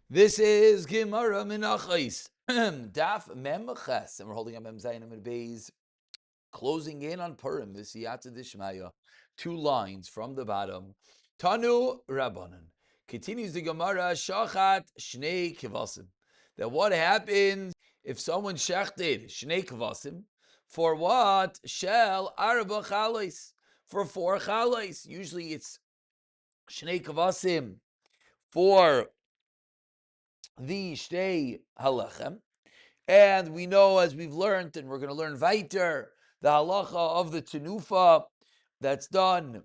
This is Gemara Menachos, Daf Menachos, and we're holding up Mem Zayin and Beis, closing in on Purim, the Siyata Dishmaya, 2 lines from the bottom. Tanu Rabbanan. Continues the Gemara, Shachat Shnei Kevasim. That what happens if someone shechted Shnei Kevasim, for what? Shel Arba Chalais, for 4 Chalais. Usually it's Shnei Kevasim for the Shtei Halechem. And we know, as we've learned, and we're going to learn weiter, the halacha of the tenufa that's done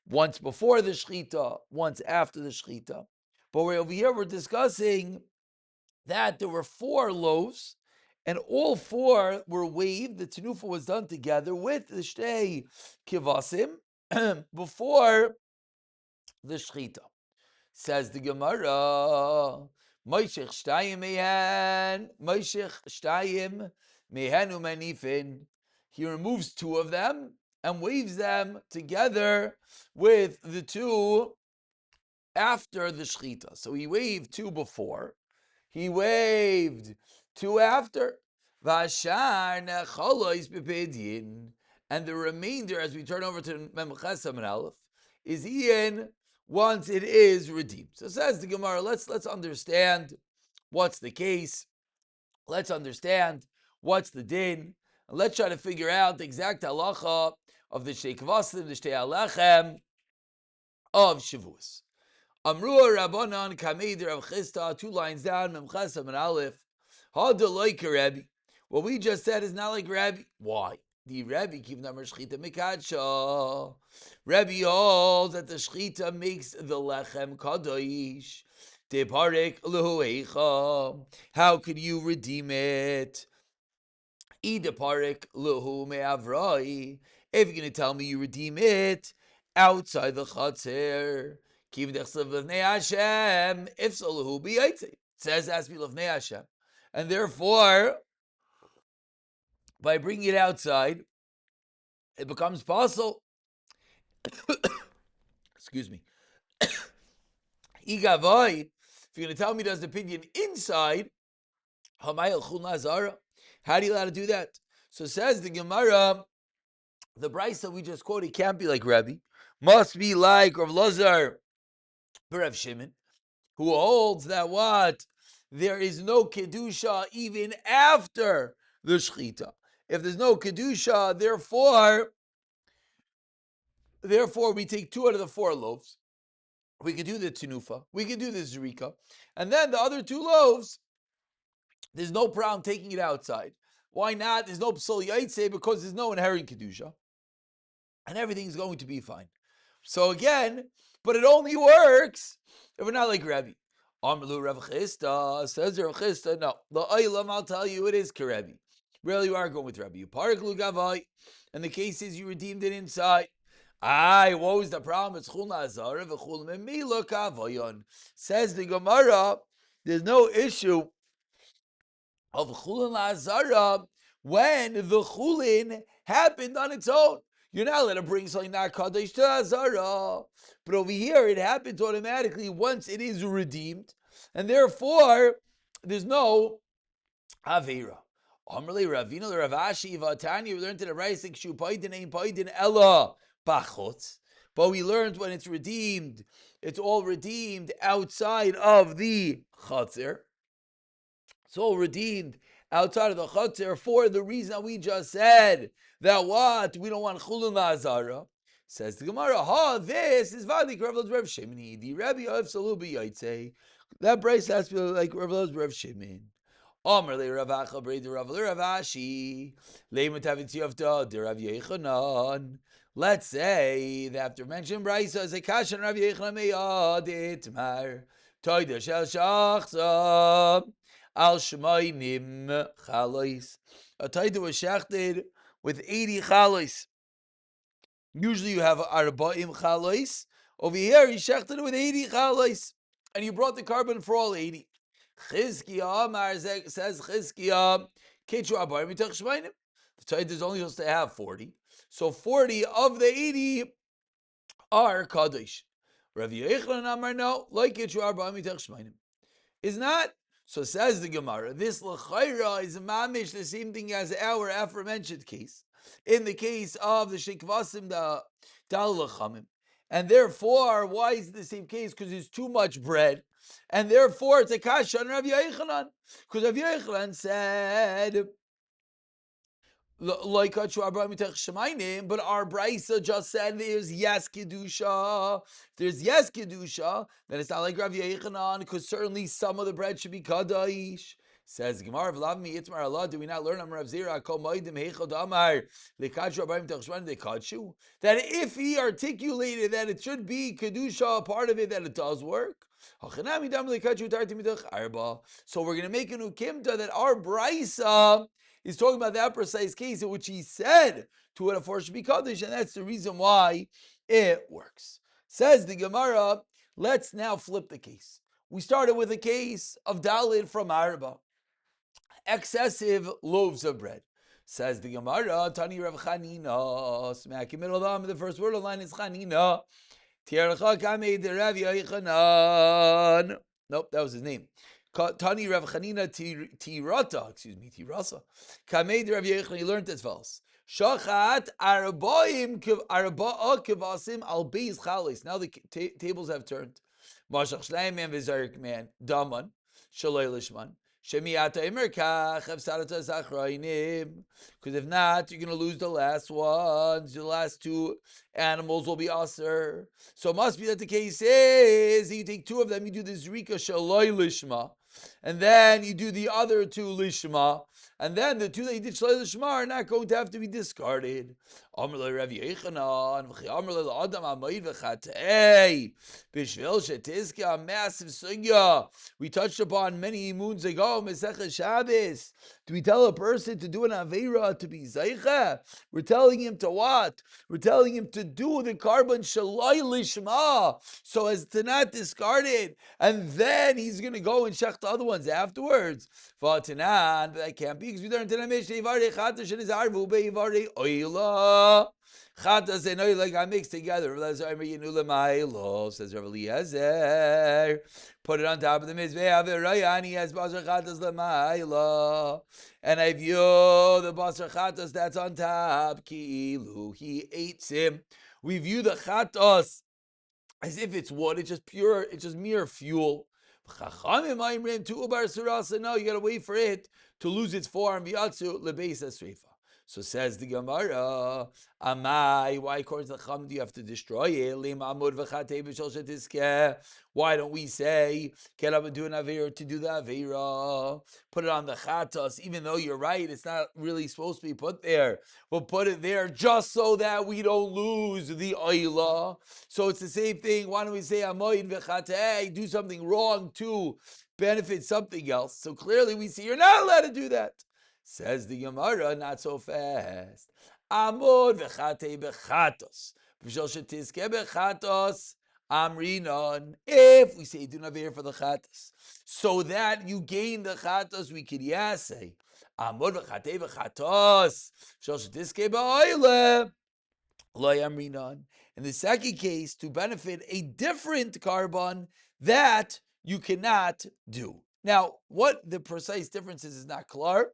once before the shechita, once after the shechita. But over here, we're discussing that there were 4 loaves, and all 4 were waved. The tenufa was done together with the shtei kivasim before the shechita. Says the Gemara, Moishech Shtayim Mehen, Moishech Shtayim Mehen Umanifin. He removes 2 of them and waves them together with the 2 after the Shechita. So he waved 2 before, he waved 2 after. Vashar Necholois Bepedyin. And the remainder, as we turn over to Menachos and Aleph, is in once it is redeemed. So says the Gemara, let's understand what's the case. Let's understand what's the din. And let's try to figure out the exact halacha of the Shtei Kvasim, the Shtei Alechem of Shavuos. Amru Rabbanan Kamei Rav Chisda, 2 lines down, Menachos and Aleph. Hadaloi Rabbi. What we just said is not like Rabbi. Why? The Rabbi keep number shchita mikadsha. Rabbi holds that the shchita makes the lechem kadosh. Deparek lehuecha. How could you redeem it? Ideparek lehu me'avrai. If you're going to tell me you redeem it outside the chatzir, kiv dechsav lefnei Hashem. If so, lehu b'yaitze. Says has to be lefnei Hashem, and therefore, by bringing it outside, it becomes possible. Excuse me. Igavai, if you're going to tell me there's an opinion inside, how do you allow to do that? So says the Gemara, the Bryce that we just quoted can't be like Rabbi, must be like Rav Lazar, Rav Shimon, who holds that what? There is no Kedusha even after the Shechita. If there's no Kedusha, therefore we take 2 out of the 4 loaves. We could do the tenufa, we could do the zrika, and then the other 2 loaves, there's no problem taking it outside. Why not? There's no psal yaitse because there's no inherent kedusha, and everything's going to be fine. So again, but it only works if we're not like Rabbi. Amru Rav Chisda, says Rav Chisda, no, the Olam, I'll tell you, it is Karebi. Really, you are going with Rabbi. Parak Lugavai, and the case is you redeemed it inside. What was the problem? It's chul na'azara v'chul memila kavayon. Says the Gemara, there's no issue of chulin na'azara when the chulin happened on its own. You're not allowed to bring something not kadosh to azara. But over here, it happens automatically once it is redeemed, and therefore there's no avera. Amrli Ravina Ravashi Vatani. We learned in the Raisik Shu Paidin Ein Paidin Ella Pachot. But we learned when it's redeemed, it's all redeemed outside of the Chatzir. It's all redeemed outside of the Chatzir for the reason that we just said. That what? We don't want Chulun La'azara. Says the Gemara, this is Valik Rav Shimon. The Rabbi of Salubi Yaitse. That brace has to be like Rav Shimon. Omer le Rav Acha Brei Rav Ashi Leimat Havitziyavta de Rav Yechanan. Let's say that after mentioning Brisa as a kashan Rav Yechanan meyad itmar toida shel shachza al shmainim chalois. A toida was shachted with 80 chalois. Usually you have arba'im chalois. Over here he shachted it with 80 chalois, and you brought the carbon for all 80. Chizkiah Amar says Chizkiah Ketru Abar Mitach Shmainim. The Torah is only supposed to have 40. So 40 of the 80 are Kadosh. Rav Yechanan Amar no, like Ketru Abar Mitach Shmainim. is not. So says the Gemara, this l'chayra is mamish the same thing as our aforementioned case. In the case of the shekvasim, the dal lachamim. And therefore, why is it the same case? Because there's too much bread. And therefore, it's a kasha on Rav Yochanan. Because Rav Yochanan said, like but our brisa just said there's yes kedusha. If there's yes kedusha, then it's not like Rav Yochanan, because certainly some of the bread should be kaddish. Says Gemara, "V'lavmi itmar Allah." Do we not learn Rav Zira kol moedim heichod amar lekadju abayim techshman dekadshu? That if he articulated that it should be kedusha, a part of it, that it does work. So we're going to make an ukimta that our brisa is talking about that precise case in which he said to it a should be kaddish, and that's the reason why it works. Says the Gemara, let's now flip the case. We started with a case of Dalid from Arba, excessive loaves of bread. Says the Gemara, Tani Rav Chanina, smack in the middle of the first word of the line is Chanina. Nope, that was his name. Tani Rav Chanina Tirata, Tirasa. Kamed Rav Yochanan, he learned as follows. Shachat arbaim kevasim al beis chalis. Now the tables have turned. Mashach shleim man v'zarik man daman shalei lishman. Shemiata imerkach hafsarata zachrainim. Because if not, you're going to lose the last ones. The last two animals will be aser. So it must be that the case is you take two of them, you do the zrika shaloi lishma, and then you do the other two lishma, and then the two that you did shaloi lishma are not going to have to be discarded. Amr le Rav Yochanan, Amr le Adam Amayid v'chatei b'shvil shetizke, a massive sugya we touched upon many moons ago. Mesechah Shabbos. Do we tell a person to do an aveira to be zeicha? We're telling him to what? We're telling him to do the carbon shaloi lishma, so as to not discard it, and then he's going to go and shech the other ones afterwards. V'atanan, but that can't be, because we learned Tanah Mishnah Yivarei Chata Shenizarvu Beyivarei Oila. Chatas and oil like I mix together. Says Rav Eliezer. Put it on top of the mizbeach. Rayani has basar chatas l'mayla, and I view the basar chatas that's on top. Ki'ilu he eats him. We view the chatas as if it's wood. It's just pure. It's just mere fuel. No, you gotta wait for it to lose its form. So says the Gemara, Amai, why according to the Chum do you have to destroy it? Why don't we say, get up and do an Avera to do the Avera? Put it on the Chatas, even though you're right, it's not really supposed to be put there. But put it there just so that we don't lose the Oila. So it's the same thing. Why don't we say, Amoid v'chatei, do something wrong to benefit something else? So clearly we see you're not allowed to do that. Says the Gemara, not so fast. Amod v'chatei b'chatos. V'shel shetizke b'chatos amrinon. If we say do not veer for the chatos, so that you gain the chatos, we could say amod v'chatei b'chatos. V'shel shetizke b'oile lo amrinon. In the second case, to benefit a different carbon that you cannot do. Now, what the precise difference is not clear.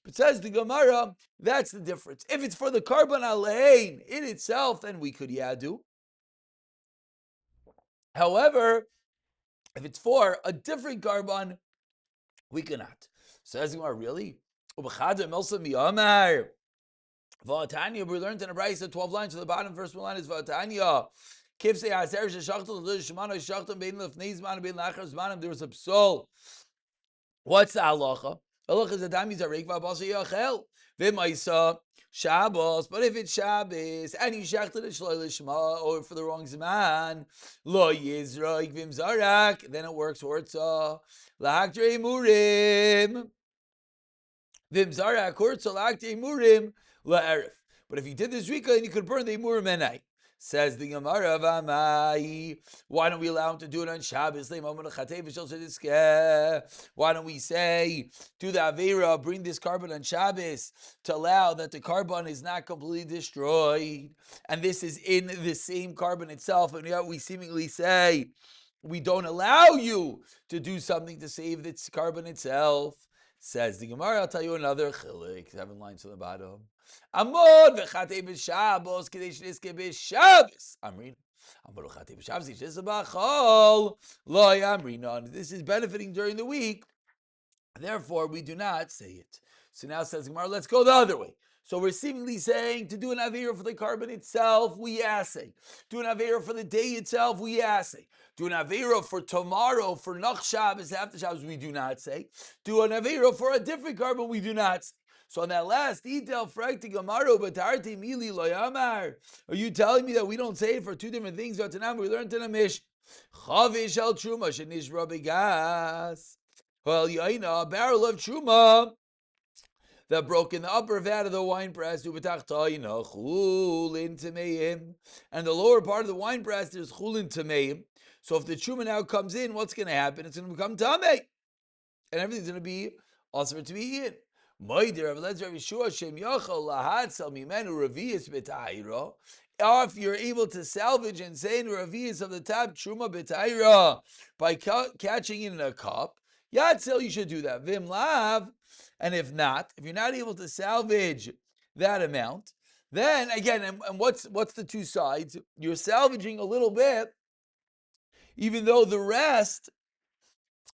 But says the Gemara, that's the difference. If it's for the carbon alein in itself, then we could yadu. However, if it's for a different carbon, we cannot. Says the Gemara, really? V'tanya, we learned in a brayso 12 lines to the bottom. First one line is V'tanya. There was a psal. What's the halacha? Halacha is adam yizarek v'abasa yachel v'maisa Shabbos. But if it's Shabbos and you shechted it shloi lishma or for the wrong zman, lo yizrok v'imzarak, then it works hortza lahaktrei murim v'imzarak hortza lahaktrei murim la'erif. But if you did the zrika, then you could burn the murim at night. Says the Gemara, why don't we allow him to do it on Shabbos? Why don't we say, do the Avera, bring this carbon on Shabbos to allow that the carbon is not completely destroyed? And this is in the same carbon itself. And yet we seemingly say we don't allow you to do something to save its carbon itself. Says the Gemara, I'll tell you another chilik, 7 lines from the bottom. Amod v'chatei b'Shabbos k'dei shniske b'Shabbos. Amrin. Amod v'chatei b'Shabbos yishis b'achol lo yamrinon. This is benefiting during the week. Therefore, we do not say it. So now says Gemara, let's go the other way. So we're seemingly saying to do an Avera for the carbon itself, we assay. Do an Avera for the day itself, we assay. Do an Avera for tomorrow, for Nach Shabbos, after Shabbos, we do not say. Do an Avera for a different carbon, we do not say. So on that last detail, are you telling me that we don't say it for two different things? We learned in a Mishnah. Well, a barrel of truma that broke in the upper vat of the wine press, and the lower part of the wine press, there's chulin tameim. So if the truma now comes in, what's going to happen? It's going to become tamei, and everything's going to be also for to be eaten. Or if you're able to salvage and say in Ravias of the top truma b'tayra by catching it in a cup, Yatzel, you should do that. Vim lav, and if not, if you're not able to salvage that amount, then again, and what's the two sides? You're salvaging a little bit, even though the rest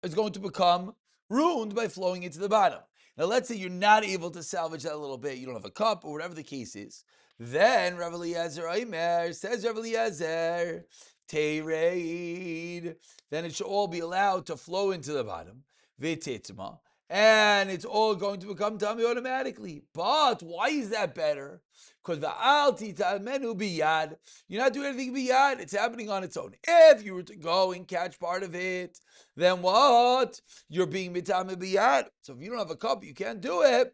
is going to become ruined by flowing into the bottom. Now, let's say you're not able to salvage that little bit. You don't have a cup or whatever the case is. Then Rav Eliezer Aimer says, Rav Eliezer, Tereid, then it should all be allowed to flow into the bottom. V'titma, and it's all going to become tummy automatically. But why is that better? Because you're not doing anything biyad. It's happening on its own. If you were to go and catch part of it, then what? You're being mitame biyad. So if you don't have a cup, you can't do it.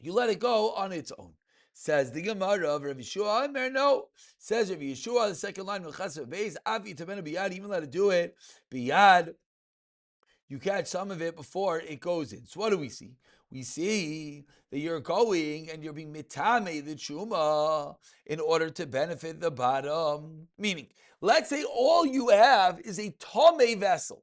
You let it go on its own. Says the Gemara of Rav Yeshua, no. Says Rav Yeshua, the second line of Chesed Beis, Avi Tamena biyad, even let it do it biyad. You catch some of it before it goes in. So what do we see? We see that you're going and you're being mitame the truma in order to benefit the bottom. Meaning, let's say all you have is a tamei vessel.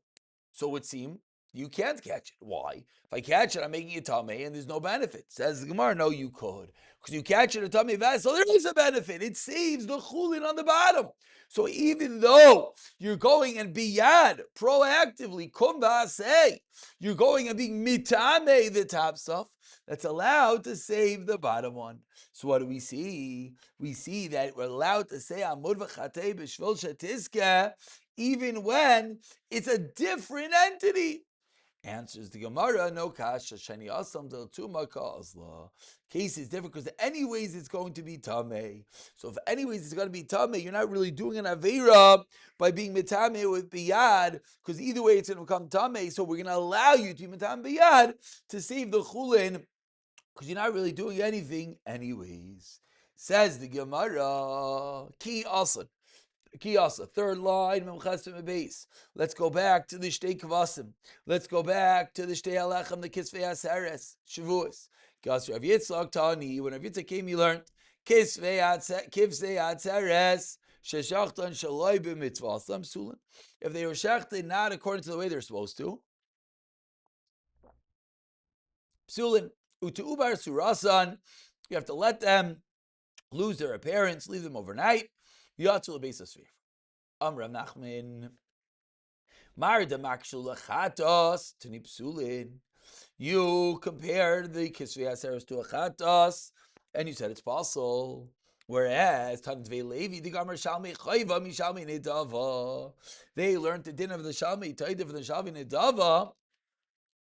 So it would seem you can't catch it. Why? If I catch it, I'm making it tamei and there's no benefit. Says the Gemara, no, you could. Because you catch it a tamei vessel, there is a benefit. It saves the chulin on the bottom. So even though you're going and biyad, proactively, kumba say, you're going and being mitame the top stuff, that's allowed to save the bottom one. So what do we see? We see that we're allowed to say amud v'chatei b'shvil shetizke, even when it's a different entity. Answers the Gemara, no kasha shani asam del tuma ka'azla. Case is different because anyways it's going to be tamei. So if anyways it's going to be tamei, you're not really doing an avera by being mitame with biyad, because either way it's going to become tamei. So we're going to allow you to be mitame biyad to save the chulin, because you're not really doing anything anyways. Says the Gemara, ki asan. Kiyasa, third line, base. Let's go back to the Shtei Kvasim. Let's go back to the Shtei Alechem, the Kisvei Aseres, Shavuos. Kiyasa Rav Yitzchak Tani, when Rav Yitzchak came, he learned Kisvei Aseres, Sheshachtan Shaloi b'mitzvah Sulin. If they were shechted not according to the way they're supposed to, Sulin, Utu'ubar Surasan, you have to let them lose their appearance, leave them overnight. Yatzul Beisasvir. Rav Nachman. Marda Makshul Chatos to Nipsulin. You compared the Kisvei Aseres to a Chatos, and you said it's possible. Whereas Tantvei Levi, the Gamar Shalmi Chayva Mishalmi Nedava, they learned the din of the Shalmi Taida for the Shalmi Nedava,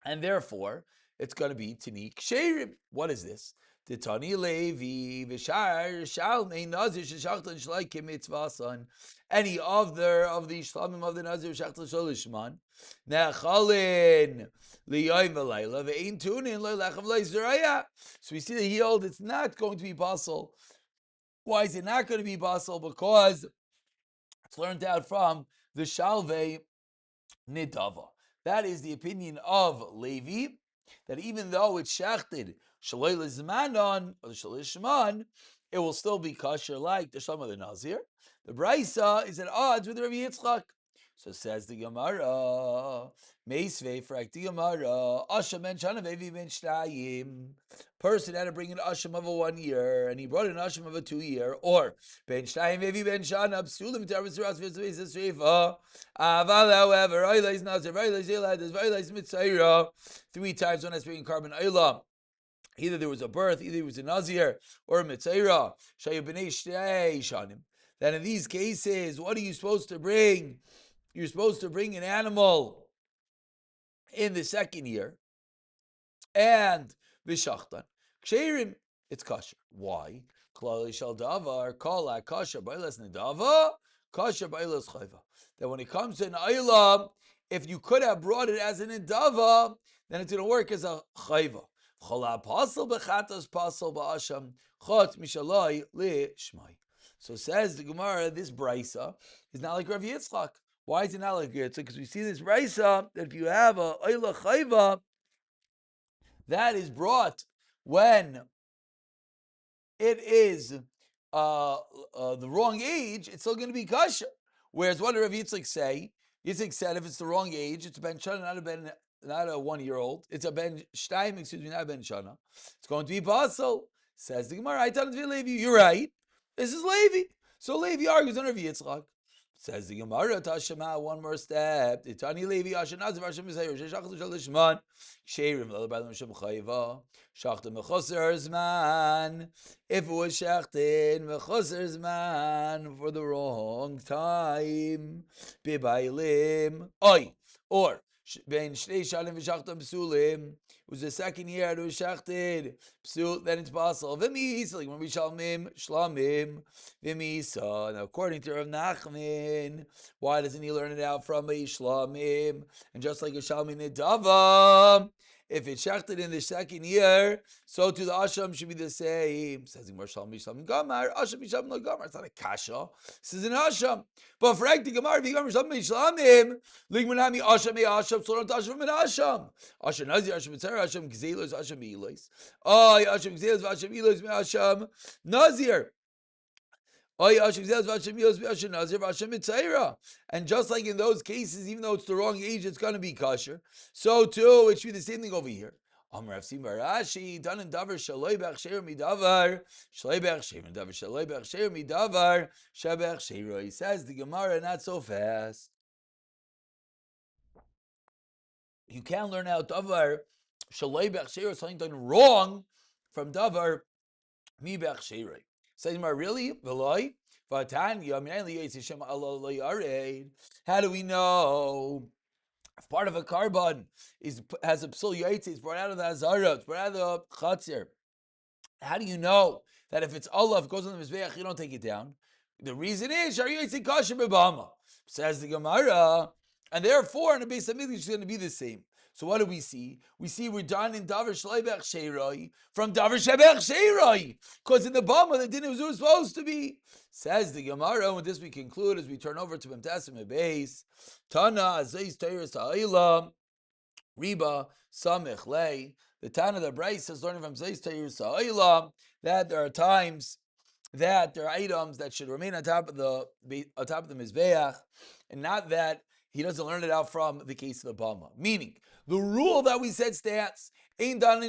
and therefore it's going to be Tani Ksherim. What is this? The Tani Levi, Vishar, Shalmei, Nazir, Shachtan, Shlai, Kimitzvasan, any of the Shlamim of the Nazir, Shachtan, Sholishman, Nechalin, Liyoim, Valayla, Ve'in Tunin, Lechav, Leizeraya. So we see that he held it's not going to be possible. Why is it not going to be possible? Because it's learned out from the Shalvei Nidava. That is the opinion of Levi, that even though it's shachted, Shaloi Lizmanon or the Shalishman, it will still be kosher like the Shalom of the Nazir. The Braisa is at odds with Rabbi Yitzchak. So says the Gemara, Meisvei frak the Gemara, Asham ben Shana vevi ben Shtayim. Person had to bring an Asham of a 1 year, and he brought an Asham of a 2 year, or ben Shtayim vevi ben Shana, Psulim Tarvasuras Vizvis Shrifa. Aval, however, Oilais Nazir, Oilais Elad, Oilais Mitzayra. 3 times one has to be in carbon Oilam. Either there was a birth, either it was a Nazir, or a Mitzayra. Shayu b'nei Shtay Shanim. Then in these cases, what are you supposed to bring? You're supposed to bring an animal in the 2nd year, and v'shachtan. Ksherim, it's kosher. Why? Klali shel davar, kol kosher b'ailas nedava, kosher b'ailas chayva. That when it comes to an ayla, if you could have brought it as an nedava, then it's going to work as a chayva. Chola pasal b'chatas pasal ba'asham, chot mishalai li shmai. So says the Gemara, this brisa is not like Rav Yitzchak. Why is it not like Yitzchak? Because we see this brisa that if you have a oila chayva that is brought when it is the wrong age, it's still going to be kosher. Whereas what did Rav Yitzchak say? Yitzchak said if it's the wrong age, it's a ben shana, not a 1-year-old. It's a ben shtayim, not a ben shana. It's going to be basal. Says the Gemara, I tell Levi, you're right. This is Levi. So Levi argues on Rav Yitzchak. Says the Gemara, Tashema, one more step. Itani Levi, Ashenaz, Vashem Mizayr, Shachtu Shalishman, Sherim, Lalabalam Shem Chayva, Shachtu Mechoser Zman. If it was Shachtin, Mechoser Zman, for the wrong time, Bibailim, Oi, or Ben Shnei Shalim V'Shachtam Psulim. It was the 2nd year it was shachted. Psul, then it's possible. V'misa, like when we shalmim, shlamim, v'misa. Now, according to Rav Nachman, why doesn't he learn it out from a shlamim? And just like a shalmi nedava, if it's shachted in the 2nd year, so to the asham should be the same. Says Gemara shalmi shalmi gamar, asham shalmi no gamar. It's not a kasha. This is an asham. But for the Gemara, if you gamar shalmi shlamim, ligmanami asham asham, so don't asham an asham. Asham nazir, asham mitzara, asham gzelos, asham ilos. Oh, asham gzelos, asham ilos, asham nazir. And just like in those cases, even though it's the wrong age, it's going to be kosher. So too, it should be the same thing over here. Done in davar shaloi b'achsher midavar shaloi b'achsher midavar shaloi b'achsher midavar shabech sheiro. He says the Gemara, not so fast. You can't learn out davar shaloi b'achsher, something done wrong, from davar mi b'achsher. Says Gemara, really? How do we know if part of a carbon has a psul yaitz, it's brought out of the azara, it's brought out of the chatzir? How do you know that if it's Allah, if it goes on the mizbeach, you don't take it down? The reason is shari yaitz kasher b'bama. Says the Gemara, and therefore in the base of mikdash is going to be the same. So what do we see? We see we're done in davar shleibech sheiroi from davar shebech sheiroi, because in the bama the din was supposed to be. Says the Gemara, and this we conclude as we turn over to Memtasim Beis. Tana azayis teiris ha'ila riba samich lei. The Tana the Bryce is learning from zayis teiris ha'ila that there are times that there are items that should remain on top of the mizbeach, and not that he doesn't learn it out from the case of the bama. Meaning, the rule that we said stands. You have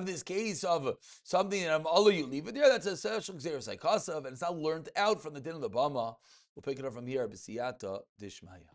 this case of something that Allah, you leave it there. That's a special xeris and it's not learned out from the din of the bama. We'll pick it up from here. B'siyata dishmaya.